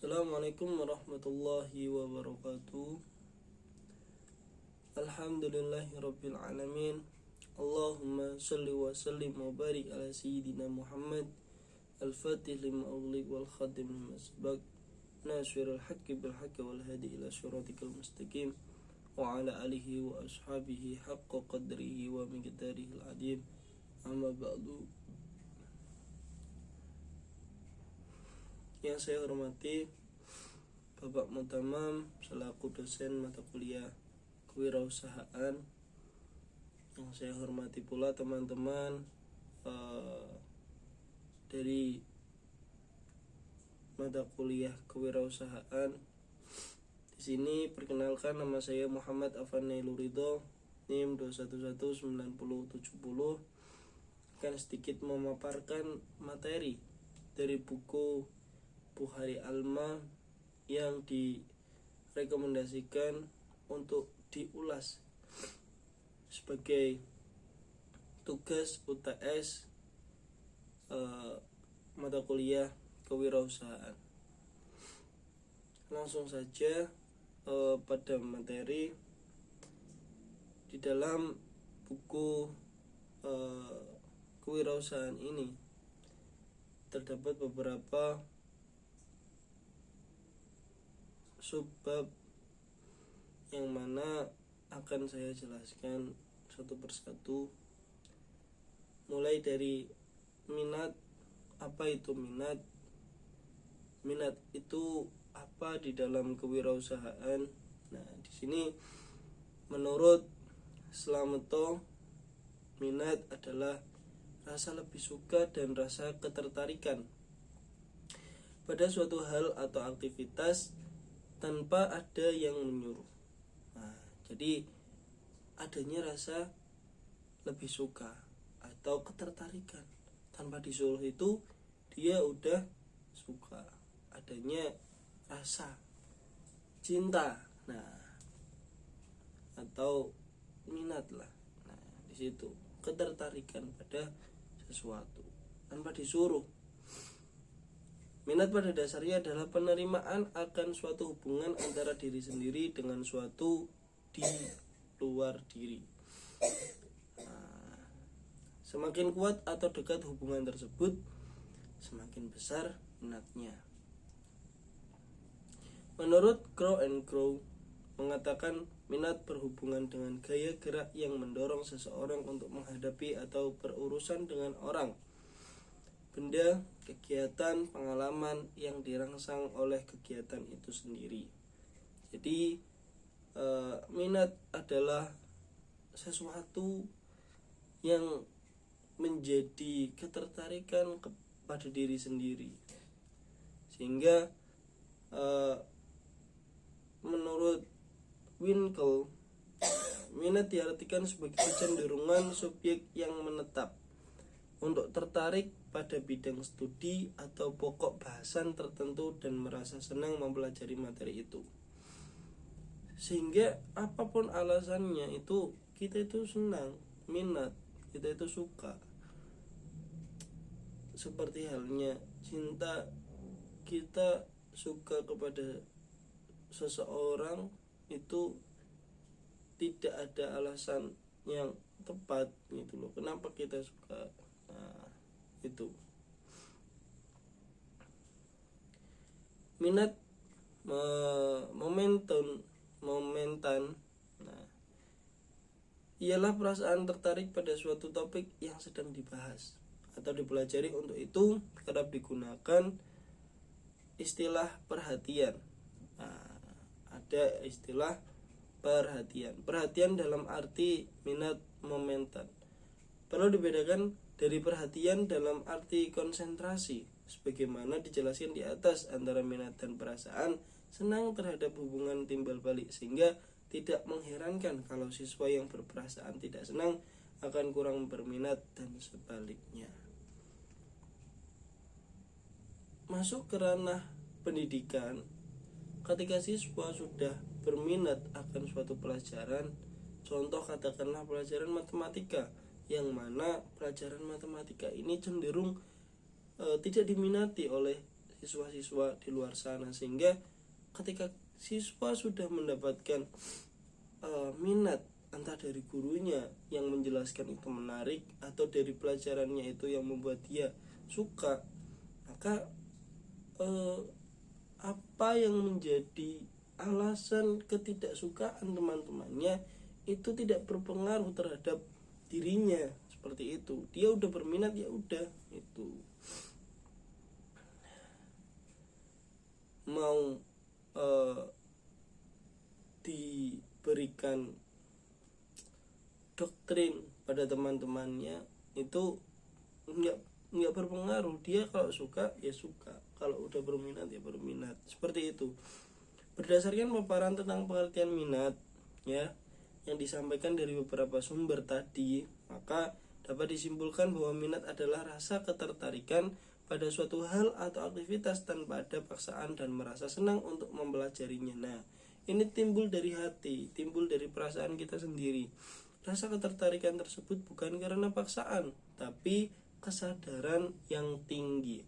Assalamualaikum warahmatullahi wabarakatuh. Alhamdulillahirabbil alamin. Allahumma shalli wa sallim wa barik ala sayyidina Muhammad al-fatih lima ughliq wal khatim lima sabaq nasirul haqqi bil haqqi wal hadi ila siratikal mustaqim wa ala alihi wa ashabihi haqqa qadrihi wa miqdarihi al-adim. Amma ba'du. Yang saya hormati Bapak Mutamam selaku dosen mata kuliah kewirausahaan. Yang saya hormati pula teman-teman dari mata kuliah kewirausahaan. Di sini perkenalkan, nama saya Muhammad Afan Ridho, NIM 2119070. Akan sedikit memaparkan materi dari buku Bukhari Alma yang direkomendasikan untuk diulas sebagai tugas UTS mata kuliah kewirausahaan. Langsung saja pada materi. Di dalam buku kewirausahaan ini terdapat beberapa subbab yang mana akan saya jelaskan satu persatu, mulai dari minat. Apa itu minat? Minat itu apa di dalam kewirausahaan? Nah, di sini menurut Slameto, minat adalah rasa lebih suka dan rasa ketertarikan pada suatu hal atau aktivitas tanpa ada yang menyuruh. Nah, jadi adanya rasa lebih suka atau ketertarikan tanpa disuruh, itu dia udah suka. Adanya rasa cinta, nah, atau minat lah. Nah, di situ ketertarikan pada sesuatu tanpa disuruh. Minat pada dasarnya adalah penerimaan akan suatu hubungan antara diri sendiri dengan suatu di luar diri. Nah, semakin kuat atau dekat hubungan tersebut, semakin besar minatnya. Menurut Crow and Crow mengatakan, minat berhubungan dengan gaya gerak yang mendorong seseorang untuk menghadapi atau berurusan dengan orang, benda, kegiatan, pengalaman yang dirangsang oleh kegiatan itu sendiri. Jadi minat adalah sesuatu yang menjadi ketertarikan kepada diri sendiri, sehingga menurut Winkel, minat diartikan sebagai kecenderungan subjek yang menetap untuk tertarik pada bidang studi atau pokok bahasan tertentu dan merasa senang mempelajari materi itu. Sehingga apapun alasannya, itu kita itu senang, minat, kita itu suka. Seperti halnya cinta, kita suka kepada seseorang itu tidak ada alasan yang tepat gitu loh, kenapa kita suka. Nah, itu minat momentan. Nah, ialah perasaan tertarik pada suatu topik yang sedang dibahas atau dipelajari. Untuk itu kerap digunakan istilah perhatian. Nah, ada istilah perhatian dalam arti minat momentan. Perlu dibedakan dari perhatian dalam arti konsentrasi, sebagaimana dijelaskan di atas, antara minat dan perasaan senang terhadap hubungan timbal balik, sehingga tidak mengherankan kalau siswa yang berperasaan tidak senang akan kurang berminat dan sebaliknya. Masuk ke ranah pendidikan, ketika siswa sudah berminat akan suatu pelajaran, contoh katakanlah pelajaran matematika, yang mana pelajaran matematika ini cenderung tidak diminati oleh siswa-siswa di luar sana, sehingga ketika siswa sudah mendapatkan minat, entah dari gurunya yang menjelaskan itu menarik atau dari pelajarannya itu yang membuat dia suka, maka apa yang menjadi alasan ketidaksukaan teman-temannya itu tidak berpengaruh terhadap dirinya. Seperti itu, dia udah berminat, ya udah, itu mau diberikan doktrin pada teman-temannya itu nggak berpengaruh. Dia kalau suka ya suka, kalau udah berminat ya berminat, seperti itu. Berdasarkan paparan tentang pengertian minat ya yang disampaikan dari beberapa sumber tadi, maka dapat disimpulkan bahwa minat adalah rasa ketertarikan pada suatu hal atau aktivitas tanpa ada paksaan dan merasa senang untuk mempelajarinya. Nah, ini timbul dari hati, timbul dari perasaan kita sendiri. Rasa ketertarikan tersebut bukan karena paksaan, tapi kesadaran yang tinggi,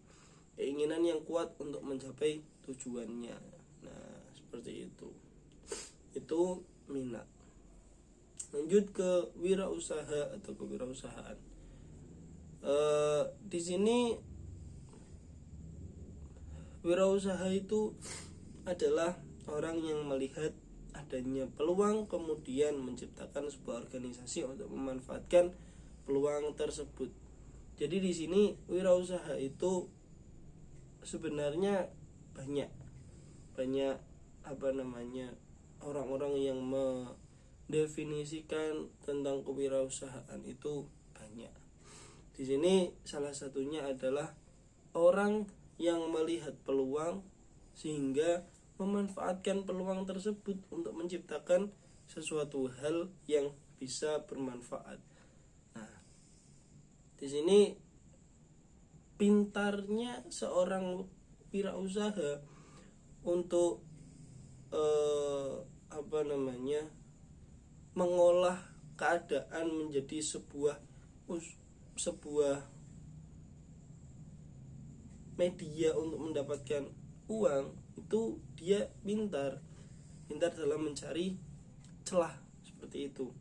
keinginan yang kuat untuk mencapai tujuannya. Nah, seperti itu. Itu minat. Lanjut ke wirausaha atau kewirausahaan. Di sini wirausaha itu adalah orang yang melihat adanya peluang kemudian menciptakan sebuah organisasi untuk memanfaatkan peluang tersebut. Jadi di sini wirausaha itu sebenarnya banyak orang-orang yang mendefinisikan tentang kewirausahaan itu banyak. Di sini salah satunya adalah orang yang melihat peluang sehingga memanfaatkan peluang tersebut untuk menciptakan sesuatu hal yang bisa bermanfaat. Nah, di sini pintarnya seorang wirausaha untuk mengolah keadaan menjadi sebuah media untuk mendapatkan uang. Itu dia pintar dalam mencari celah, seperti itu.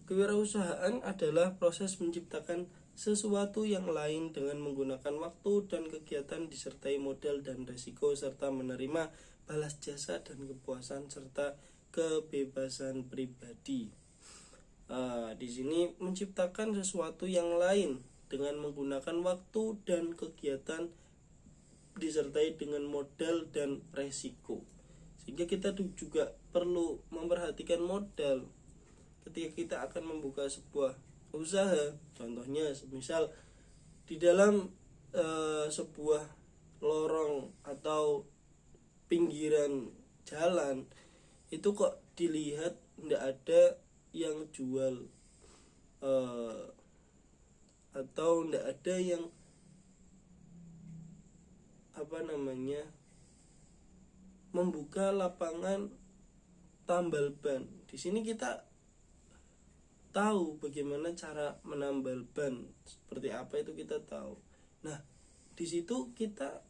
Kewirausahaan adalah proses menciptakan sesuatu yang lain dengan menggunakan waktu dan kegiatan disertai modal dan risiko, serta menerima balas jasa dan kepuasan serta kebebasan pribadi. Di sini menciptakan sesuatu yang lain dengan menggunakan waktu dan kegiatan disertai dengan modal dan resiko, sehingga kita juga perlu memperhatikan modal ketika kita akan membuka sebuah usaha. Contohnya semisal di dalam sebuah lorong atau pinggiran jalan itu kok dilihat tidak ada yang jual atau tidak ada yang membuka lapangan tambal ban. Di sini kita tahu bagaimana cara menambal ban, seperti apa itu kita tahu. Nah, di situ kita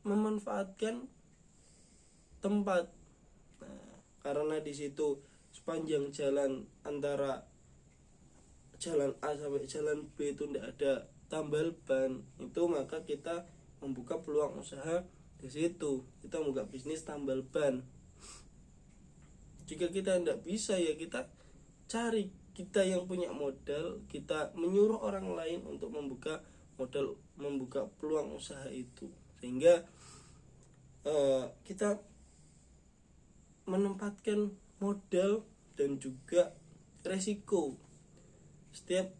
memanfaatkan tempat. Nah, karena di situ sepanjang jalan antara jalan A sampai jalan B itu tidak ada tambal ban, itu maka kita membuka peluang usaha di situ. Kita membuka bisnis tambal ban. Jika kita tidak bisa, ya kita cari, kita yang punya modal, kita menyuruh orang lain untuk membuka peluang usaha itu, sehingga kita menempatkan modal dan juga resiko. Setiap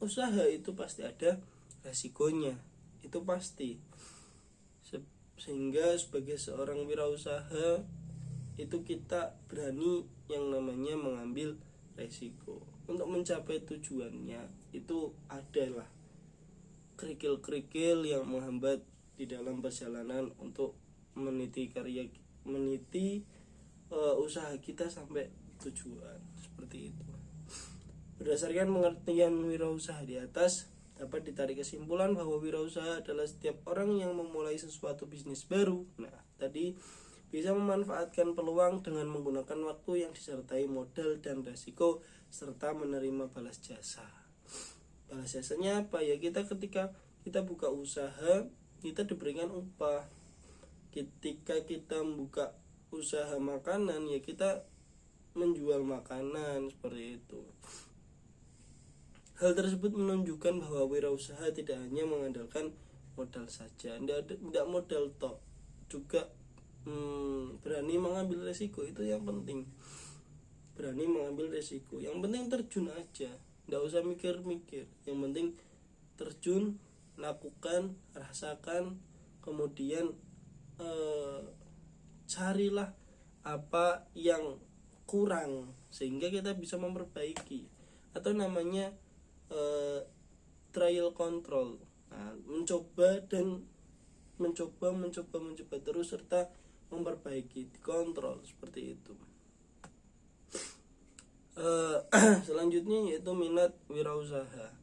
usaha itu pasti ada resikonya, itu pasti. Sehingga sebagai seorang wirausaha itu kita berani yang namanya mengambil resiko untuk mencapai tujuannya. Itu adalah kerikil-kerikil yang menghambat di dalam perjalanan untuk meniti usaha kita sampai tujuan, seperti itu. Berdasarkan pengertian wirausaha di atas, dapat ditarik kesimpulan bahwa wirausaha adalah setiap orang yang memulai sesuatu bisnis baru. Nah, tadi bisa memanfaatkan peluang dengan menggunakan waktu yang disertai modal dan resiko serta menerima balas jasa. Balas jasanya apa ya? Ketika kita buka usaha, kita diberikan upah. Ketika kita membuka usaha makanan, ya kita menjual makanan, seperti itu. Hal tersebut menunjukkan bahwa wirausaha tidak hanya mengandalkan modal saja, tidak modal tok, juga berani mengambil resiko. Itu yang penting, berani mengambil resiko. Yang penting terjun aja, tidak usah mikir-mikir. Yang penting terjun, lakukan, rasakan, kemudian carilah apa yang kurang sehingga kita bisa memperbaiki, atau namanya trial control. Nah, mencoba terus serta memperbaiki, dikontrol, seperti itu. Selanjutnya yaitu minat wirausaha.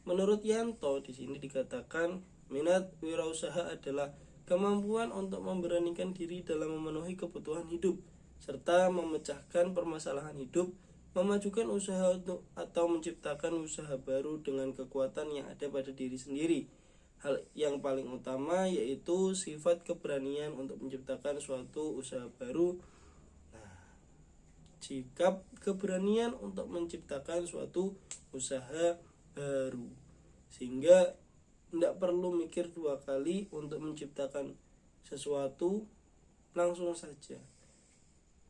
Menurut Yanto, di sini dikatakan minat wirausaha adalah kemampuan untuk memberanikan diri dalam memenuhi kebutuhan hidup serta memecahkan permasalahan hidup, memajukan usaha atau menciptakan usaha baru dengan kekuatan yang ada pada diri sendiri. Hal yang paling utama yaitu sifat keberanian untuk menciptakan suatu usaha baru. Nah, sikap keberanian untuk menciptakan suatu usaha baru, sehingga tidak perlu mikir dua kali untuk menciptakan sesuatu, langsung saja.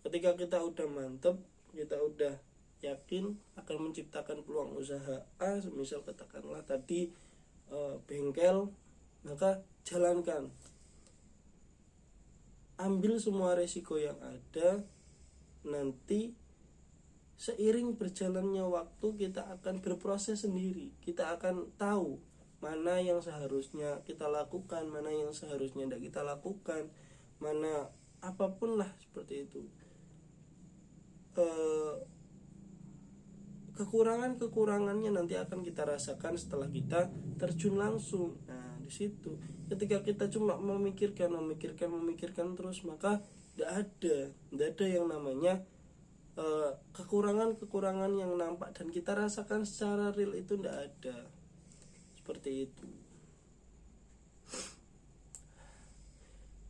Ketika kita udah mantep, kita udah yakin akan menciptakan peluang usaha A, semisal katakanlah tadi bengkel, maka jalankan, ambil semua resiko yang ada. Nanti seiring berjalannya waktu kita akan berproses sendiri, kita akan tahu mana yang seharusnya kita lakukan, mana yang seharusnya tidak kita lakukan, mana apapun lah, seperti itu. Kekurangannya nanti akan kita rasakan setelah kita terjun langsung. Nah, di situ ketika kita cuma memikirkan terus, maka tidak ada yang namanya kekurangan yang nampak dan kita rasakan secara real, itu tidak ada. Seperti itu.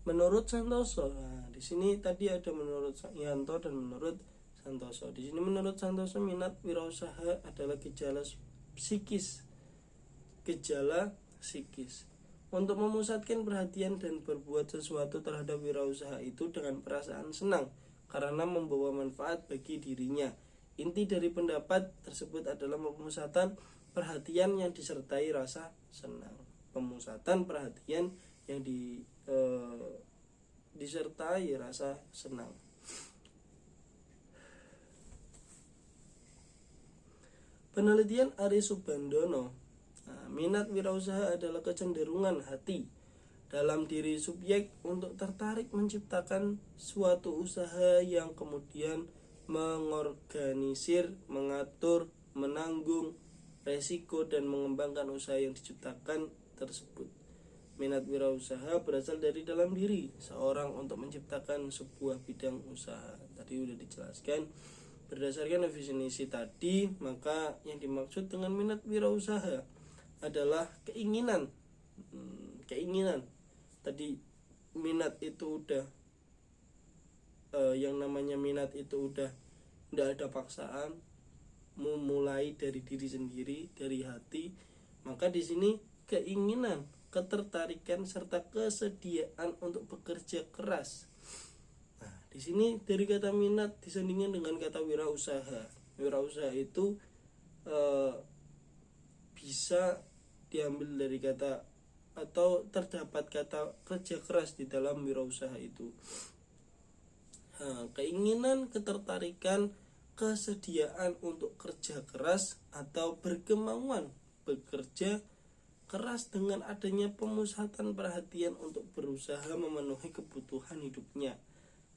Menurut Santoso, nah, di sini tadi ada menurut Yanto dan menurut Santoso. Di sini menurut Santoso, minat wirausaha adalah gejala psikis. Untuk memusatkan perhatian dan berbuat sesuatu terhadap wirausaha itu dengan perasaan senang karena membawa manfaat bagi dirinya. Inti dari pendapat tersebut adalah pemusatan perhatian yang disertai rasa senang. Pemusatan perhatian yang disertai rasa senang. Penelitian Ari Subandono, minat wirausaha adalah kecenderungan hati dalam diri subjek untuk tertarik menciptakan suatu usaha yang kemudian mengorganisir, mengatur, menanggung resiko dan mengembangkan usaha yang diciptakan tersebut. Minat wirausaha berasal dari dalam diri seorang untuk menciptakan sebuah bidang usaha. Tadi sudah dijelaskan. Berdasarkan definisi tadi, maka yang dimaksud dengan minat wirausaha adalah keinginan. Tadi minat itu udah yang namanya minat itu udah tidak ada paksaan, memulai dari diri sendiri, dari hati. Maka di sini keinginan, ketertarikan serta kesediaan untuk bekerja keras. Nah, di sini dari kata minat disandingkan dengan kata wirausaha. Wirausaha itu bisa diambil dari kata atau terdapat kata kerja keras di dalam wirausaha itu. Keinginan, ketertarikan, kesediaan untuk kerja keras atau berkemauan bekerja keras dengan adanya pemusatan perhatian untuk berusaha memenuhi kebutuhan hidupnya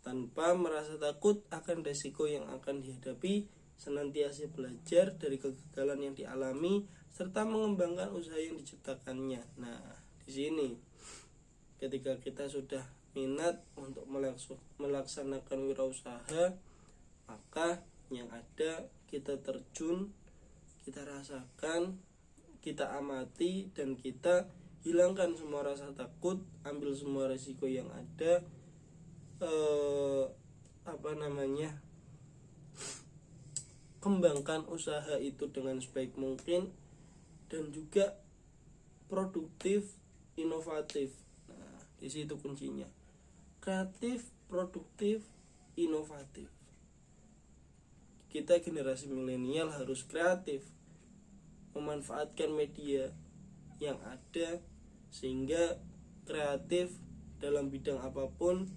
tanpa merasa takut akan resiko yang akan dihadapi senantiasa belajar dari kegagalan yang dialami serta mengembangkan usaha yang diciptakannya. Nah, di sini ketika kita sudah minat untuk melaksanakan wirausaha, maka yang ada kita terjun, kita rasakan, kita amati, dan kita hilangkan semua rasa takut, ambil semua resiko yang ada, kembangkan usaha itu dengan sebaik mungkin, dan juga produktif, inovatif. Nah, di situ kuncinya. Kreatif, produktif, inovatif. Kita generasi milenial harus kreatif, memanfaatkan media yang ada sehingga kreatif dalam bidang apapun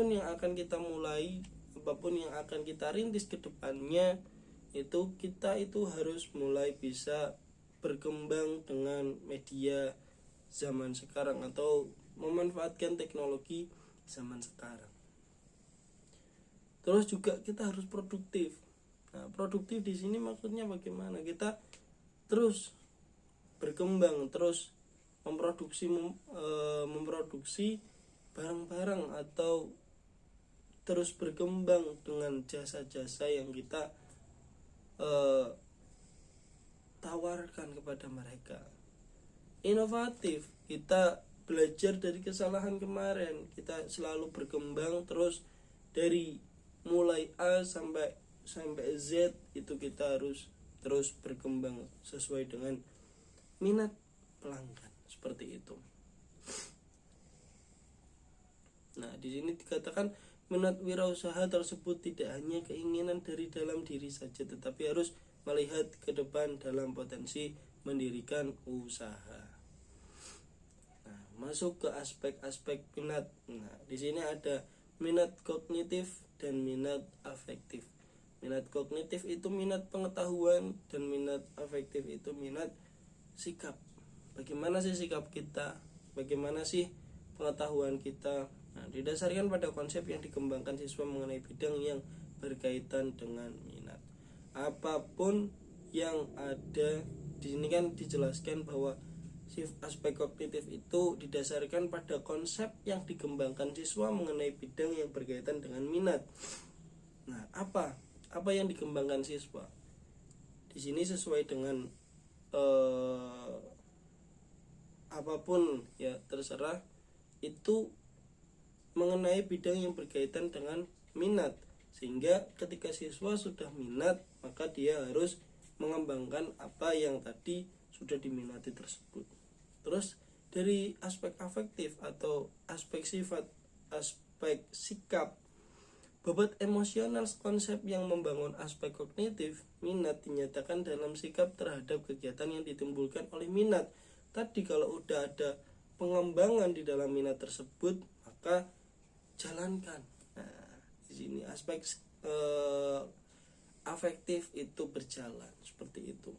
yang akan kita mulai, apapun yang akan kita rintis ke depannya, kita harus mulai bisa berkembang dengan media zaman sekarang atau memanfaatkan teknologi zaman sekarang. Terus juga kita harus produktif. Nah, produktif di sini maksudnya bagaimana? Kita terus berkembang, terus memproduksi barang-barang atau terus berkembang dengan jasa-jasa yang kita tawarkan kepada mereka. Inovatif, kita belajar dari kesalahan kemarin, kita selalu berkembang terus dari mulai A sampai Z, itu kita harus terus berkembang sesuai dengan minat pelanggan, seperti itu. Nah, di sini dikatakan minat wirausaha tersebut tidak hanya keinginan dari dalam diri saja, tetapi harus melihat ke depan dalam potensi mendirikan usaha. Nah, masuk ke aspek-aspek minat. Nah, di sini ada minat kognitif dan minat afektif. Minat kognitif itu minat pengetahuan, dan minat afektif itu minat sikap. Bagaimana sih sikap kita? Bagaimana sih pengetahuan kita? Nah, didasarkan pada konsep yang dikembangkan siswa mengenai bidang yang berkaitan dengan minat. Apapun yang ada di sini kan dijelaskan bahwa aspek kognitif itu didasarkan pada konsep yang dikembangkan siswa mengenai bidang yang berkaitan dengan minat. Nah, apa yang dikembangkan siswa? Di sini sesuai dengan apapun ya, terserah, itu mengenai bidang yang berkaitan dengan minat, sehingga ketika siswa sudah minat, maka dia harus mengembangkan apa yang tadi sudah diminati tersebut. Terus dari aspek afektif atau aspek sifat, aspek sikap, bobot emosional konsep yang membangun aspek kognitif minat dinyatakan dalam sikap terhadap kegiatan yang ditimbulkan oleh minat. Tadi kalau udah ada pengembangan di dalam minat tersebut, maka jalankan. Nah, di sini aspek afektif itu berjalan seperti itu.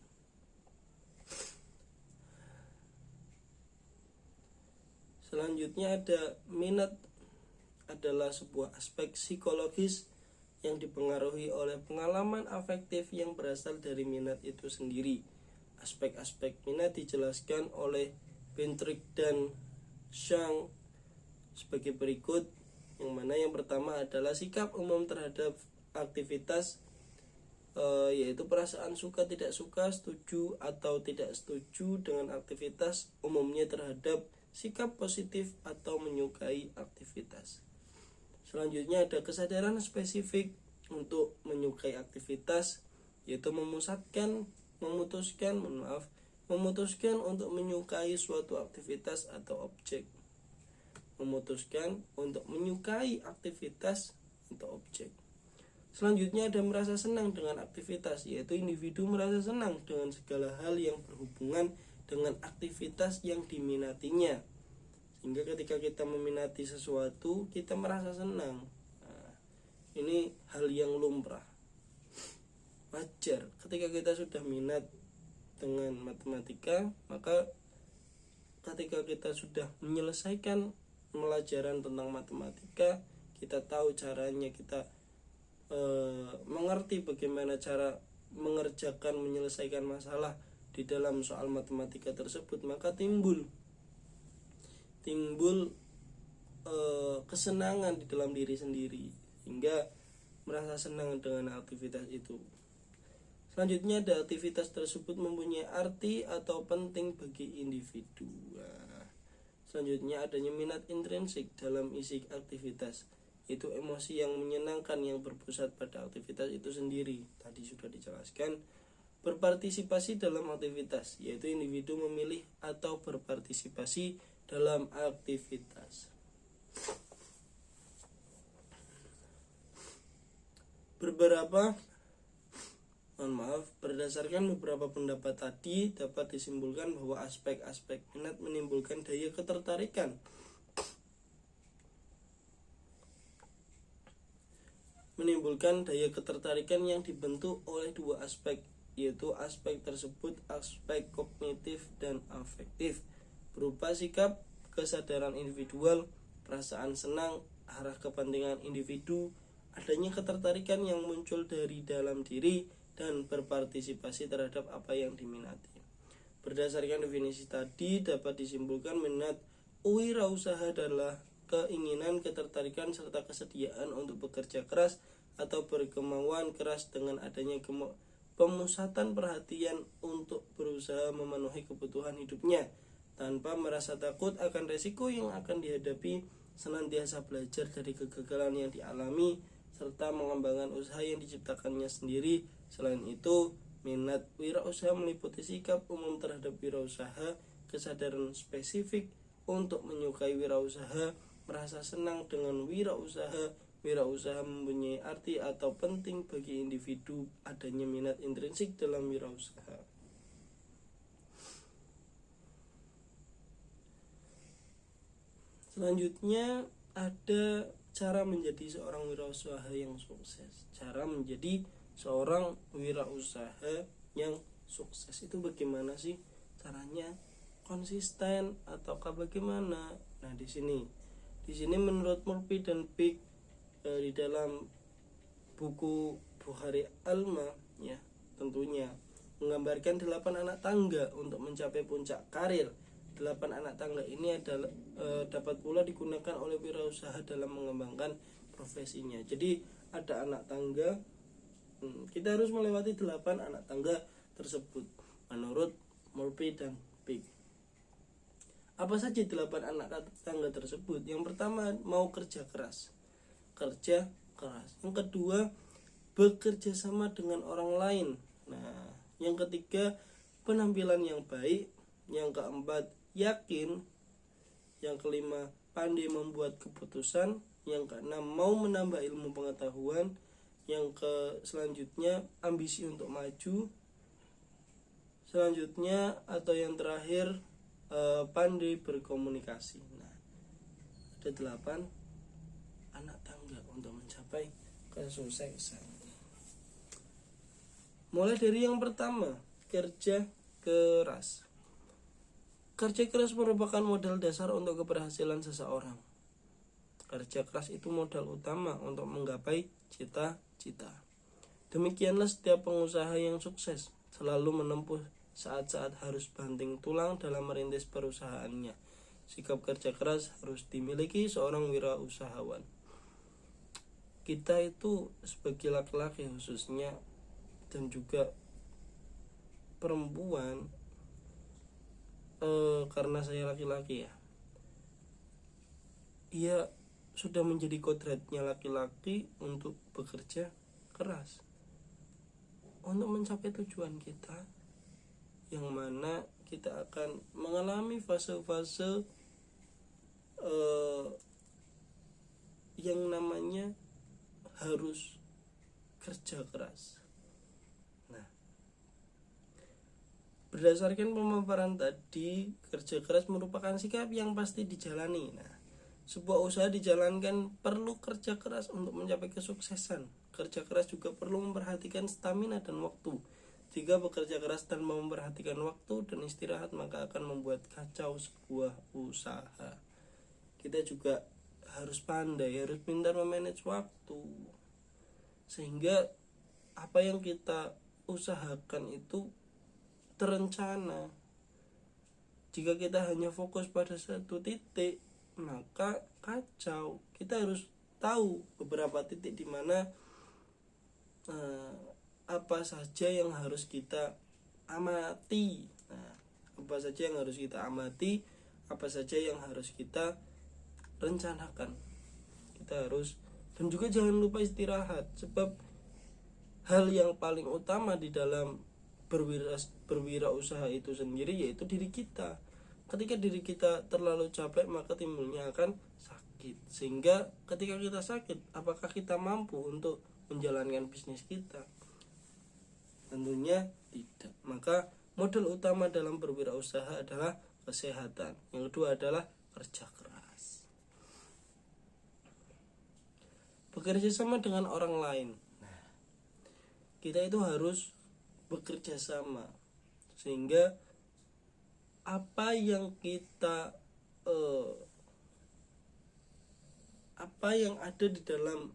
Selanjutnya ada minat adalah sebuah aspek psikologis yang dipengaruhi oleh pengalaman afektif yang berasal dari minat itu sendiri. Aspek-aspek minat dijelaskan oleh Bentrick dan Shang sebagai berikut, yang mana yang pertama adalah sikap umum terhadap aktivitas, yaitu perasaan suka, tidak suka, setuju atau tidak setuju dengan aktivitas, umumnya terhadap sikap positif atau menyukai aktivitas. Selanjutnya ada kesadaran spesifik untuk menyukai aktivitas, yaitu memutuskan untuk menyukai suatu aktivitas atau objek. Memutuskan untuk menyukai aktivitas atau objek. Selanjutnya ada merasa senang dengan aktivitas, yaitu individu merasa senang dengan segala hal yang berhubungan dengan aktivitas yang diminatinya, sehingga ketika kita meminati sesuatu kita merasa senang. Nah, ini hal yang lumrah, wajar. Ketika kita sudah minat dengan matematika, maka ketika kita sudah menyelesaikan pelajaran tentang matematika, kita tahu caranya, kita mengerti bagaimana cara menyelesaikan masalah di dalam soal matematika tersebut, maka timbul kesenangan di dalam diri sendiri hingga merasa senang dengan aktivitas itu. Selanjutnya, ada aktivitas tersebut mempunyai arti atau penting bagi individu. Selanjutnya, adanya minat intrinsik dalam isi aktivitas, itu emosi yang menyenangkan yang berpusat pada aktivitas itu sendiri. Tadi sudah dijelaskan. Berpartisipasi dalam aktivitas, yaitu individu memilih atau berpartisipasi dalam aktivitas. Berdasarkan beberapa pendapat tadi, dapat disimpulkan bahwa aspek-aspek minat menimbulkan daya ketertarikan. Yang dibentuk oleh dua aspek, yaitu aspek tersebut aspek kognitif dan afektif, berupa sikap, kesadaran individual, perasaan senang, arah kepentingan individu, adanya ketertarikan yang muncul dari dalam diri, dan berpartisipasi terhadap apa yang diminati. Berdasarkan definisi tadi, dapat disimpulkan minat wirausaha adalah keinginan, ketertarikan, serta kesediaan untuk bekerja keras atau berkemauan keras dengan adanya pemusatan perhatian untuk berusaha memenuhi kebutuhan hidupnya tanpa merasa takut akan resiko yang akan dihadapi, senantiasa belajar dari kegagalan yang dialami, serta mengembangkan usaha yang diciptakannya sendiri. Selain itu, minat wirausaha meliputi sikap umum terhadap wirausaha, kesadaran spesifik untuk menyukai wirausaha, merasa senang dengan wirausaha mempunyai arti atau penting bagi individu, adanya minat intrinsik dalam wirausaha. Selanjutnya, ada cara menjadi seorang wirausaha yang sukses. Cara menjadi seorang wirausaha yang sukses itu bagaimana sih caranya? Konsisten ataukah bagaimana? Nah, di sini menurut Murphy dan Pick di dalam buku Bukhari Alma, ya, tentunya menggambarkan 8 anak tangga untuk mencapai puncak karir. 8 anak tangga ini adalah dapat pula digunakan oleh wirausaha dalam mengembangkan profesinya. Jadi ada anak tangga, kita harus melewati 8 anak tangga tersebut menurut Murphy dan Pick. Apa saja 8 anak tangga tersebut? Yang pertama, mau kerja keras. Yang kedua, bekerja sama dengan orang lain. Nah, yang ketiga, penampilan yang baik. Yang keempat, yakin. Yang kelima, pandai membuat keputusan. Yang keenam, mau menambah ilmu pengetahuan. Selanjutnya, ambisi untuk maju. Selanjutnya atau yang terakhir, pandai berkomunikasi. Nah, ada 8 anak tangga untuk mencapai kesuksesan. Mulai dari yang pertama, kerja keras. Kerja keras merupakan modal dasar untuk keberhasilan seseorang. Kerja keras itu modal utama untuk menggapai cita-cita. Demikianlah setiap pengusaha yang sukses selalu menempuh saat-saat harus banting tulang dalam merintis perusahaannya. Sikap kerja keras harus dimiliki seorang wirausahawan. Kita itu sebagai laki-laki khususnya, dan juga perempuan, karena saya laki-laki ya sudah menjadi kodratnya laki-laki untuk bekerja keras untuk mencapai tujuan kita, yang mana kita akan mengalami fase-fase yang namanya harus kerja keras. Nah, berdasarkan pemaparan tadi, kerja keras merupakan sikap yang pasti dijalani. Nah, sebuah usaha dijalankan perlu kerja keras untuk mencapai kesuksesan. Kerja keras juga perlu memperhatikan stamina dan waktu. Jika bekerja keras tanpa memperhatikan waktu dan istirahat, maka akan membuat kacau sebuah usaha. Kita juga harus pandai, harus pintar memanage waktu. sehingga apa yang kita usahakan itu terencana. Jika kita hanya fokus pada satu titik, maka kacau. Kita harus tahu beberapa titik di mana apa saja yang harus kita amati. Apa saja yang harus kita amati, apa saja yang harus kita rencanakan. Kita harus, dan juga jangan lupa istirahat, sebab hal yang paling utama di dalam berwirausaha itu sendiri yaitu diri kita. Ketika diri kita terlalu capek, maka timbulnya akan sakit. Sehingga ketika kita sakit, apakah kita mampu untuk menjalankan bisnis kita? Tentunya tidak. Maka modal utama dalam berwirausaha adalah kesehatan. Yang kedua adalah kerja keras. Bekerja sama dengan orang lain. Kita itu harus bekerja sama, sehingga apa yang ada di dalam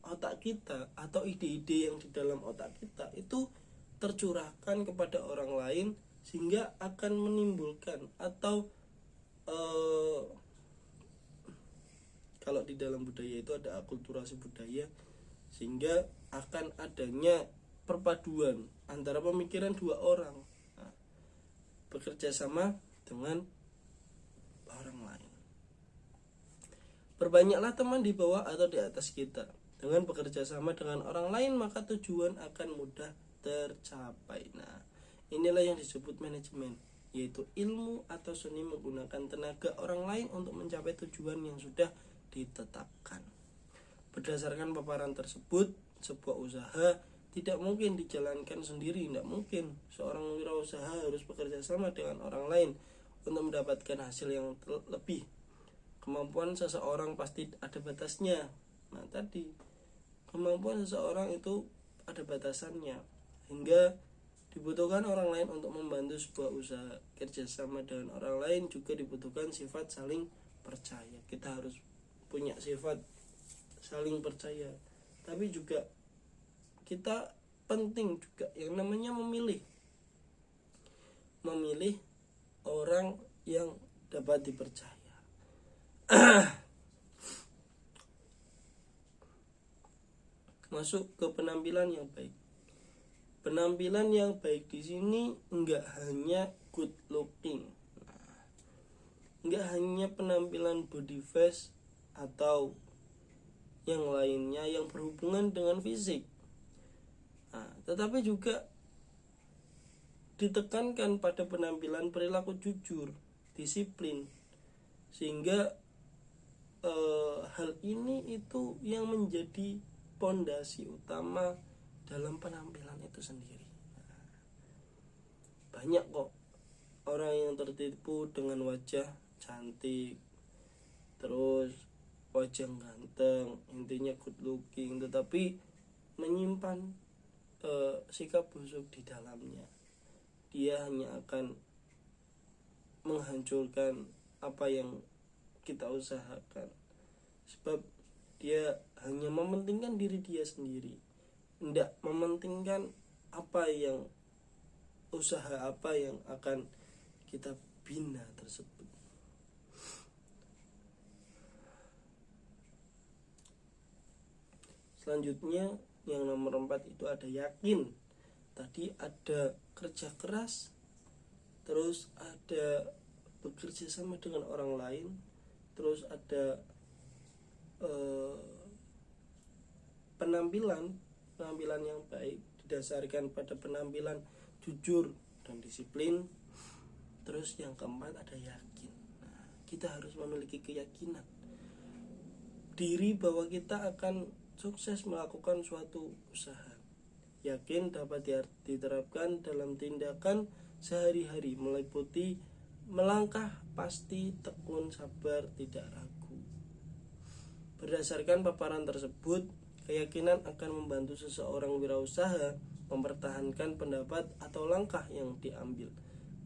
otak kita atau ide-ide yang di dalam otak kita itu tercurahkan kepada orang lain, sehingga akan menimbulkan atau kalau di dalam budaya itu ada akulturasi budaya, sehingga akan adanya perpaduan antara pemikiran dua orang. Bekerja sama dengan orang lain. Perbanyaklah teman di bawah atau di atas kita. Dengan bekerja sama dengan orang lain, maka tujuan akan mudah tercapai. Inilah yang disebut manajemen, yaitu ilmu atau seni menggunakan tenaga orang lain untuk mencapai tujuan yang sudah ditetapkan. Berdasarkan paparan tersebut, sebuah usaha tidak mungkin dijalankan sendiri. Tidak mungkin seorang wirausaha harus bekerja sama dengan orang lain untuk mendapatkan hasil yang lebih. Kemampuan seseorang pasti ada batasnya. Tadi kemampuan seseorang itu ada batasannya, hingga dibutuhkan orang lain untuk membantu sebuah usaha. Kerjasama dengan orang lain juga dibutuhkan sifat saling percaya. Kita harus punya sifat saling percaya, tapi juga kita penting juga yang namanya memilih orang yang dapat dipercaya. Masuk ke penampilan yang baik. Penampilan yang baik di sini enggak hanya good looking, enggak hanya penampilan body face atau yang lainnya yang berhubungan dengan fisik, tetapi juga ditekankan pada penampilan perilaku jujur, disiplin, sehingga hal ini itu yang menjadi pondasi utama dalam penampilan itu sendiri. Banyak kok orang yang tertipu dengan wajah cantik, terus wajah ganteng, intinya good looking, tetapi menyimpan sikap busuk di dalamnya. Dia hanya akan menghancurkan apa yang kita usahakan, sebab dia hanya mementingkan diri dia sendiri, tidak mementingkan usaha apa yang akan kita bina tersebut. Selanjutnya yang nomor 4 itu ada yakin. Tadi ada kerja keras, terus ada bekerja sama dengan orang lain, terus ada penampilan yang baik didasarkan pada penampilan jujur dan disiplin. Terus yang keempat ada yakin. Kita harus memiliki keyakinan diri bahwa kita akan sukses melakukan suatu usaha. Yakin dapat diterapkan dalam tindakan sehari-hari, meliputi melangkah pasti, tekun, sabar, tidak ragu. Berdasarkan paparan tersebut, keyakinan akan membantu seseorang wirausaha mempertahankan pendapat atau langkah yang diambil.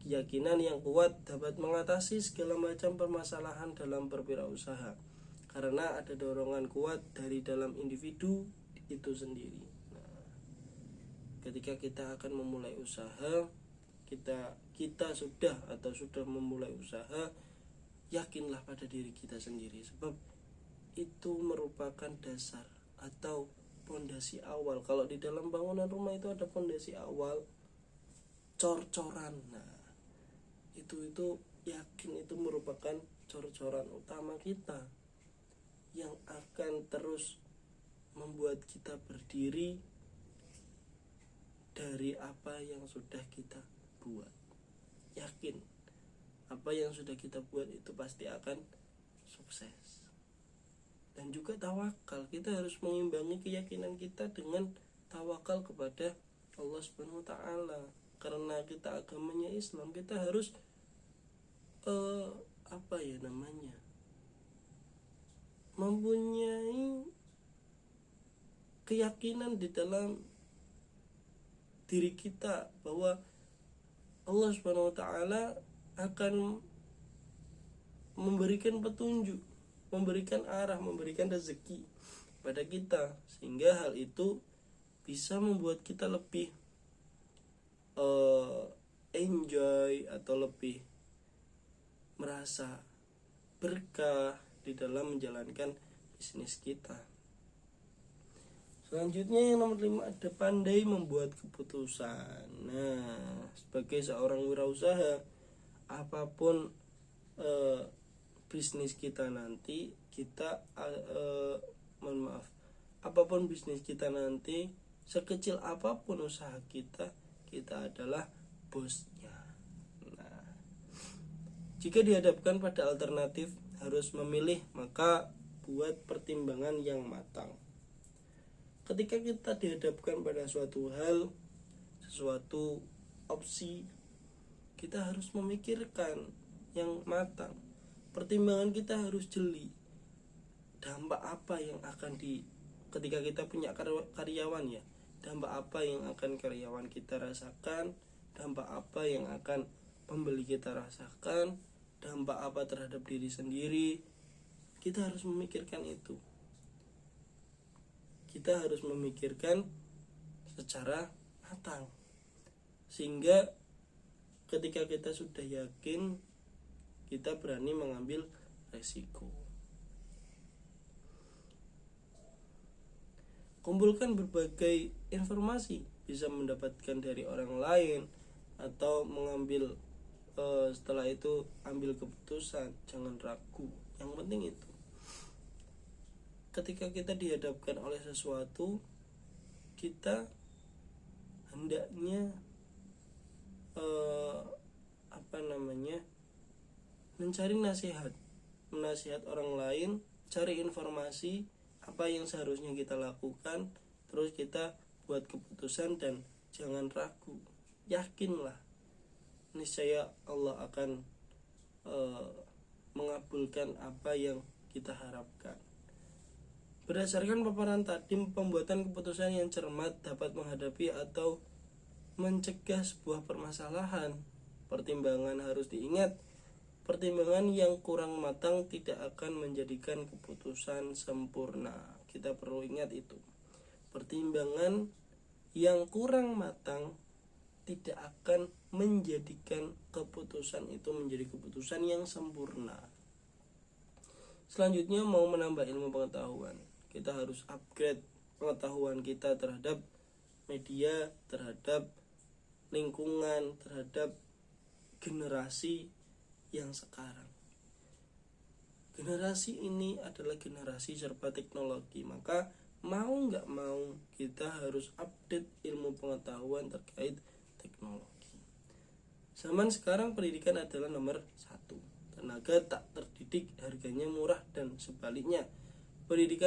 Keyakinan yang kuat dapat mengatasi segala macam permasalahan dalam berwirausaha, karena ada dorongan kuat dari dalam individu itu sendiri. ketika kita akan memulai usaha, kita sudah memulai usaha, yakinlah pada diri kita sendiri, sebab itu merupakan dasar atau pondasi awal. Kalau di dalam bangunan rumah itu ada pondasi awal, cor-coran. Nah, itu yakin itu merupakan cor-coran utama kita yang akan terus membuat kita berdiri dari apa yang sudah kita buat. Yakin apa yang sudah kita buat itu pasti akan sukses. Dan juga tawakal, kita harus mengimbangi keyakinan kita dengan tawakal kepada Allah Subhanahu wa taala. Karena kita agamanya Islam, kita harus mempunyai keyakinan di dalam diri kita bahwa Allah Subhanahu wa taala akan memberikan petunjuk, memberikan arah, memberikan rezeki pada kita, sehingga hal itu bisa membuat kita lebih enjoy atau lebih merasa berkah di dalam menjalankan bisnis kita. Selanjutnya yang nomor 5 ada pandai membuat keputusan. Nah, sebagai seorang wirausaha, apapun bisnis kita nanti, apapun bisnis kita nanti, sekecil apapun usaha kita adalah bosnya. Nah, jika dihadapkan pada alternatif harus memilih, maka buat pertimbangan yang matang. Ketika kita dihadapkan pada suatu hal, sesuatu opsi, kita harus memikirkan yang matang. Pertimbangan kita harus jeli. Dampak apa yang akan ketika kita punya karyawan ya, dampak apa yang akan karyawan kita rasakan, dampak apa yang akan pembeli kita rasakan, dampak apa terhadap diri sendiri. Kita harus memikirkan itu. Kita harus memikirkan secara matang, sehingga ketika kita sudah yakin, kita berani mengambil resiko. Kumpulkan berbagai informasi, bisa mendapatkan dari orang lain atau mengambil setelah itu ambil keputusan, jangan ragu. Yang penting itu, ketika kita dihadapkan oleh sesuatu, kita hendaknya mencari menasihat orang lain, cari informasi apa yang seharusnya kita lakukan, terus kita buat keputusan dan jangan ragu. Yakinlah, niscaya Allah akan mengabulkan apa yang kita harapkan. Berdasarkan paparan tadi, pembuatan keputusan yang cermat dapat menghadapi atau mencegah sebuah permasalahan. Pertimbangan harus diingat. Pertimbangan yang kurang matang tidak akan menjadikan keputusan sempurna. Kita perlu ingat itu. Pertimbangan yang kurang matang tidak akan menjadikan keputusan itu menjadi keputusan yang sempurna. Selanjutnya, mau menambah ilmu pengetahuan, kita harus upgrade pengetahuan kita terhadap media, terhadap lingkungan, terhadap generasi yang sekarang. Generasi ini adalah generasi serba teknologi, maka mau nggak mau kita harus update ilmu pengetahuan terkait teknologi. Zaman sekarang pendidikan adalah nomor 1. Tenaga tak terdidik harganya murah, dan sebaliknya pendidikan